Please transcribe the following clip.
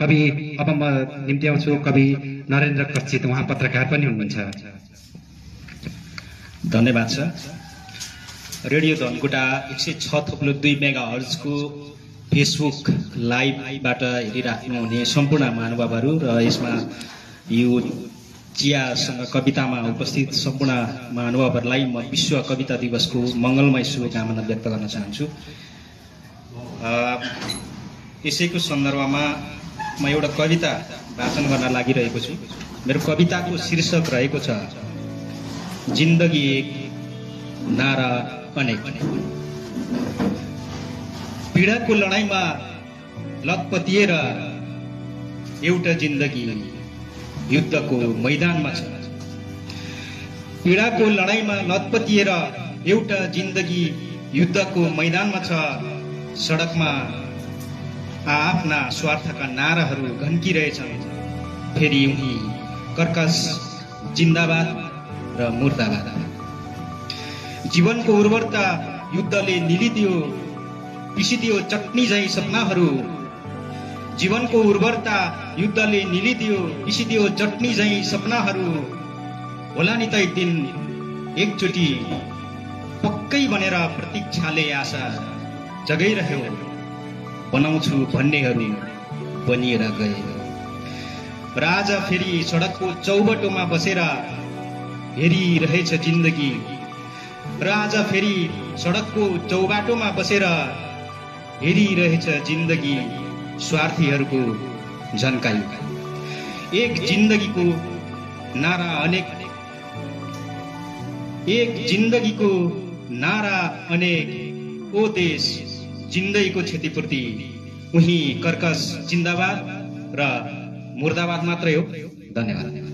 कवि अब म निम्ति आउँछु कवि नरेन्द्र कच्चित, उहाँ पत्रकार पनि हुनुहुन्छ। धन्यवाद छ। रेडियो धनकुटा 106.2 मेगाहर्जको फेसबुक लाइभबाट हेरिराख्नु हुने सम्पूर्ण महानुभावहरू र यसमा यो चियासँग कवितामा उपस्थित सम्पूर्ण महानुभावहरूलाई म विश्व कविता दिवसको मङ्गलमय शुभकामना व्यक्त गर्न चाहन्छु। यसैको सन्दर्भमा म एउटा कविता वाचन गर्न लागिरहेको छु। मेरो कविताको शीर्षक रहेको छ जिन्दगी एक नारा अनेक। पीडाको लडाईँमा लतपतिएर एउटा जिन्दगी युद्धको मैदानमा छ। पीडाको लडाईँमा लतपतिएर एउटा जिन्दगी युद्धको मैदानमा छ। सडकमा आफ्ना स्वार्थका नाराहरू घन्किरहेछन्। फेरि उनी कर्कश जिन्दाबाद र मुर्दाबाद। जीवनको उर्वरता युद्धले निलिदियो, पिसिदियो चटनी झैं सपनाहरू। जीवनको उर्वरता युद्धले निलिदियो, पिसिदियो चटनी झैं सपनाहरू। होला नि त एक दिन एकचोटि पक्कै बनेर प्रतीक्षाले आशा जगाइरह्यो। बनाउँछु भन्नेहरू बनिएर गए। र आज फेरि सडकको चौबटोमा बसेर हेरिरहेछ जिन्दगी। र आज फेरि सडकको चौबाटोमा बसेर हेरिरहेछ जिन्दगी स्वार्थीहरूको झन्काई। एक जिन्दगीको नारा अनेक, एक जिन्दगीको नारा अनेक। ओ देश जिन्दगीको क्षतिपूर्ति उही कर्कश जिन्दाबाद र मुर्दाबाद मात्रै हो। धन्यवाद।